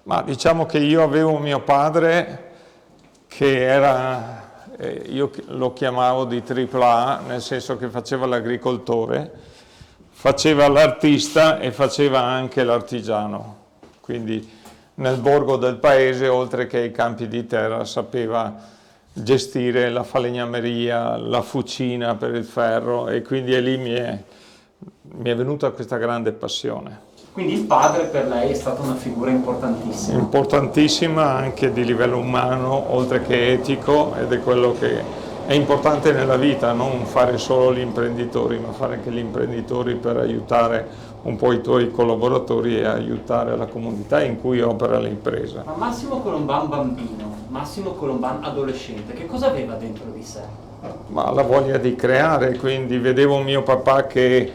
Ma diciamo che io avevo mio padre che era, io lo chiamavo di tripla A, nel senso che faceva l'agricoltore, faceva l'artista e faceva anche l'artigiano. Quindi nel borgo del paese, oltre che ai campi di terra, sapeva gestire la falegnameria, la fucina per il ferro e quindi lì mi è venuta questa grande passione. Quindi il padre per lei è stata una figura importantissima. Importantissima anche di livello umano, oltre che etico, ed è quello che è importante nella vita, non fare solo gli imprenditori, ma fare anche gli imprenditori per aiutare un po' i tuoi collaboratori e aiutare la comunità in cui opera l'impresa. Ma Massimo Colomban bambino, Massimo Colomban adolescente, che cosa aveva dentro di sé? Ma la voglia di creare, quindi vedevo mio papà che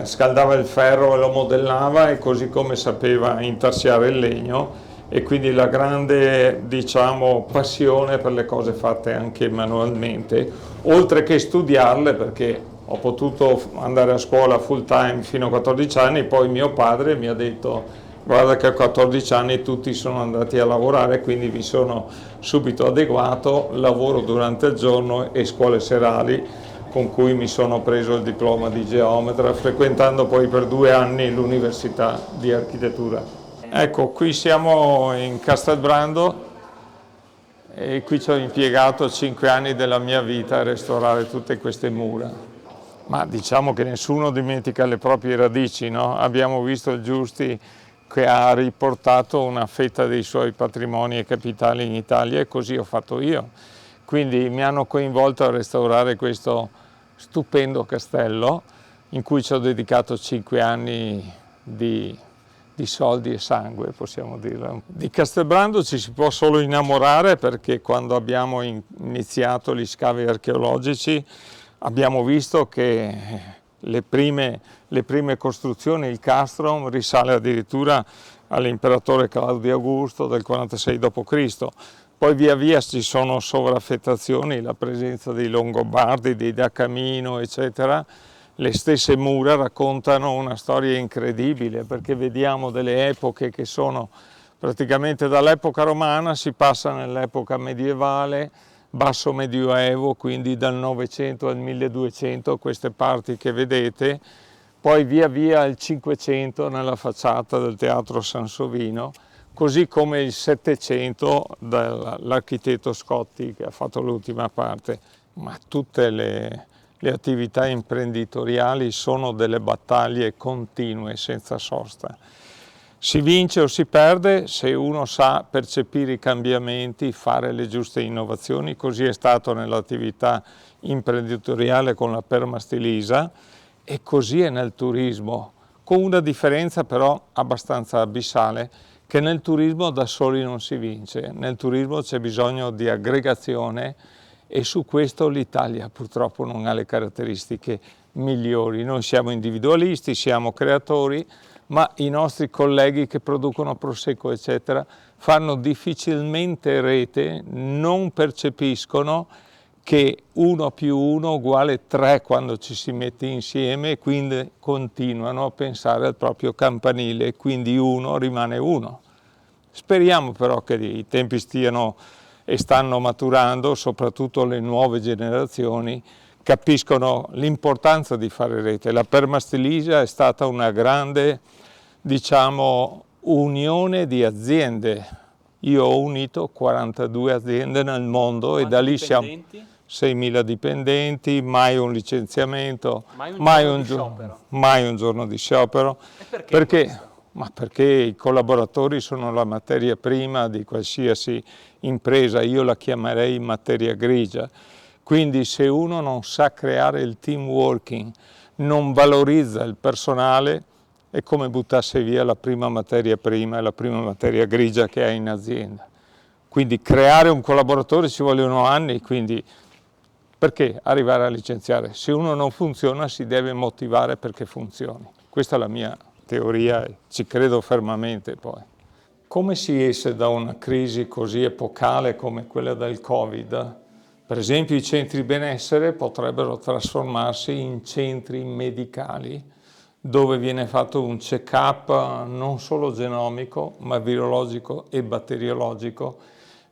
scaldava il ferro e lo modellava, e così come sapeva intarsiare il legno, e quindi la grande, diciamo, passione per le cose fatte anche manualmente, oltre che studiarle, perché ho potuto andare a scuola full time fino a 14 anni, poi mio padre mi ha detto: guarda che a 14 anni tutti sono andati a lavorare, quindi mi sono subito adeguato, lavoro durante il giorno e scuole serali, con cui mi sono preso il diploma di geometra, frequentando poi per 2 anni l'Università di Architettura. Ecco, qui siamo in Castelbrando e qui ci ho impiegato 5 anni della mia vita a restaurare tutte queste mura. Ma diciamo che nessuno dimentica le proprie radici, no? Abbiamo visto il Giusti che ha riportato una fetta dei suoi patrimoni e capitali in Italia, e così ho fatto io. Quindi mi hanno coinvolto a restaurare questo stupendo castello in cui ci ho dedicato 5 anni di soldi e sangue, possiamo dirlo. Di Castelbrando ci si può solo innamorare, perché quando abbiamo iniziato gli scavi archeologici abbiamo visto che le prime costruzioni, il castrum, risale addirittura all'imperatore Claudio Augusto del 46 d.C. Poi via via ci sono sovraffettazioni, la presenza dei Longobardi, dei Da Camino, eccetera. Le stesse mura raccontano una storia incredibile, perché vediamo delle epoche che sono praticamente dall'epoca romana, si passa nell'epoca medievale, basso medioevo, quindi dal 900 al 1200, queste parti che vedete, poi via via al 500 nella facciata del Teatro Sansovino, così come il 700 dall'architetto Scotti che ha fatto l'ultima parte. Ma tutte le attività imprenditoriali sono delle battaglie continue, senza sosta. Si vince o si perde se uno sa percepire i cambiamenti, fare le giuste innovazioni. Così è stato nell'attività imprenditoriale con la Permastilisa, e così è nel turismo, con una differenza però abbastanza abissale, che nel turismo da soli non si vince, nel turismo c'è bisogno di aggregazione, e su questo l'Italia purtroppo non ha le caratteristiche migliori. Noi siamo individualisti, siamo creatori, ma i nostri colleghi che producono prosecco eccetera fanno difficilmente rete, non percepiscono che 1 più 1 uguale 3 quando ci si mette insieme, e quindi continuano a pensare al proprio campanile, e quindi 1 rimane 1. Speriamo però che i tempi stiano e stanno maturando, soprattutto le nuove generazioni capiscono l'importanza di fare rete. La Permastilisa è stata una grande, diciamo, unione di aziende. Io ho unito 42 aziende nel mondo e da lì siamo 6.000 dipendenti, mai un licenziamento, mai un giorno di sciopero. E perché? Perché i collaboratori sono la materia prima di qualsiasi impresa, io la chiamerei materia grigia. Quindi se uno non sa creare il team working, non valorizza il personale, è come buttasse via la prima materia prima e la prima materia grigia che hai in azienda. Quindi creare un collaboratore ci vogliono anni, quindi perché arrivare a licenziare? Se uno non funziona si deve motivare perché funzioni. Questa è la mia teoria e ci credo fermamente poi. Come si esce da una crisi così epocale come quella del Covid? Per esempio i centri benessere potrebbero trasformarsi in centri medicali dove viene fatto un check-up non solo genomico, ma virologico e batteriologico,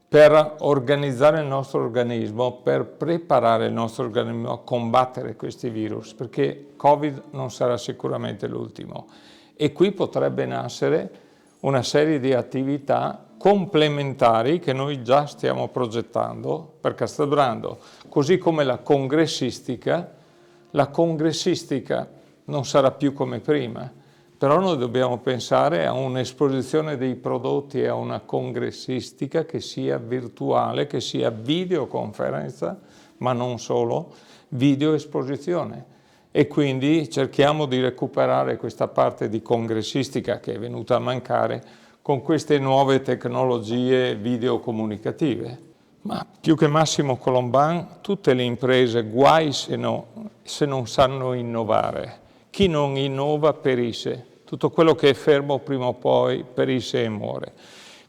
per organizzare il nostro organismo, per preparare il nostro organismo a combattere questi virus, perché Covid non sarà sicuramente l'ultimo. E qui potrebbe nascere una serie di attività complementari che noi già stiamo progettando per Castelbrando, così come la congressistica non sarà più come prima, però noi dobbiamo pensare a un'esposizione dei prodotti e a una congressistica che sia virtuale, che sia videoconferenza, ma non solo, videoesposizione. E quindi cerchiamo di recuperare questa parte di congressistica che è venuta a mancare con queste nuove tecnologie videocomunicative. Ma più che Massimo Colomban, tutte le imprese, guai se non sanno innovare. Chi non innova perisce. Tutto quello che è fermo prima o poi perisce e muore.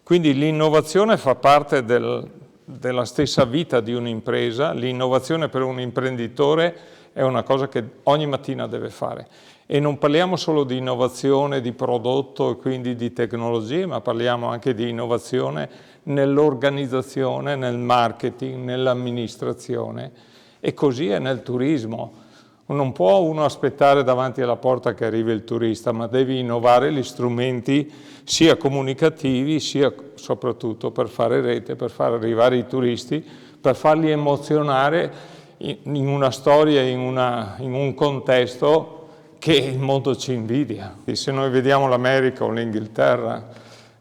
Quindi l'innovazione fa parte della stessa vita di un'impresa. L'innovazione per un imprenditore è una cosa che ogni mattina deve fare. E non parliamo solo di innovazione di prodotto e quindi di tecnologie, ma parliamo anche di innovazione nell'organizzazione, nel marketing, nell'amministrazione, e così è nel turismo. Non può uno aspettare davanti alla porta che arrivi il turista, ma devi innovare gli strumenti sia comunicativi, sia soprattutto per fare rete, per far arrivare i turisti, per farli emozionare in una storia, in un contesto che il mondo ci invidia. E se noi vediamo l'America o l'Inghilterra,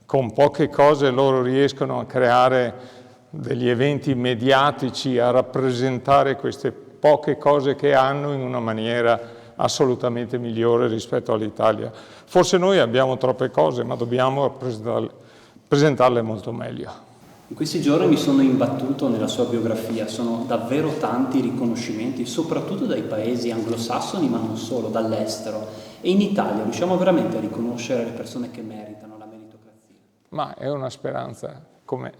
con poche cose loro riescono a creare degli eventi mediatici, a rappresentare queste poche cose che hanno in una maniera assolutamente migliore rispetto all'Italia. Forse noi abbiamo troppe cose, ma dobbiamo presentarle molto meglio. In questi giorni mi sono imbattuto nella sua biografia, sono davvero tanti riconoscimenti, soprattutto dai paesi anglosassoni, ma non solo, dall'estero. E in Italia riusciamo veramente a riconoscere le persone che meritano la meritocrazia? Ma è una speranza, come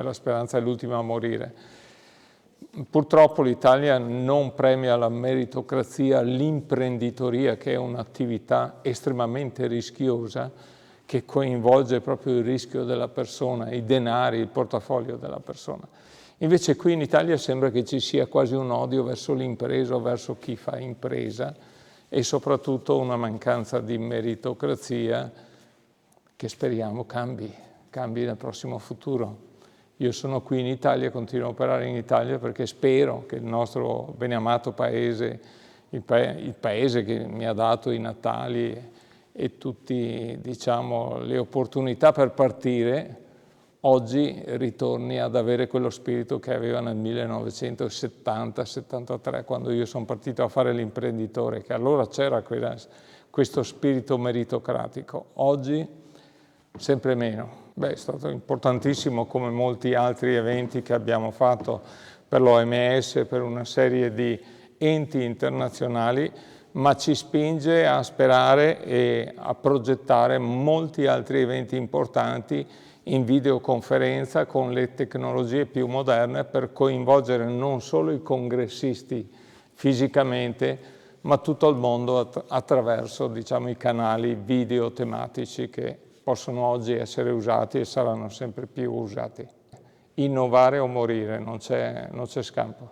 la speranza è l'ultima a morire. Purtroppo l'Italia non premia la meritocrazia, l'imprenditoria, che è un'attività estremamente rischiosa, che coinvolge proprio il rischio della persona, i denari, il portafoglio della persona. Invece qui in Italia sembra che ci sia quasi un odio verso l'impresa o verso chi fa impresa, e soprattutto una mancanza di meritocrazia che speriamo cambi nel prossimo futuro. Io sono qui in Italia, continuo a operare in Italia perché spero che il nostro beneamato paese, il paese che mi ha dato i natali e tutte, diciamo, le opportunità per partire, oggi ritorni ad avere quello spirito che aveva nel 1970-73, quando io sono partito a fare l'imprenditore, che allora c'era questo spirito meritocratico. Oggi sempre meno. Beh, è stato importantissimo, come molti altri eventi che abbiamo fatto per l'OMS, per una serie di enti internazionali, ma ci spinge a sperare e a progettare molti altri eventi importanti in videoconferenza con le tecnologie più moderne, per coinvolgere non solo i congressisti fisicamente, ma tutto il mondo attraverso, diciamo, i canali video tematici che possono oggi essere usati e saranno sempre più usati. Innovare o morire, non c'è scampo.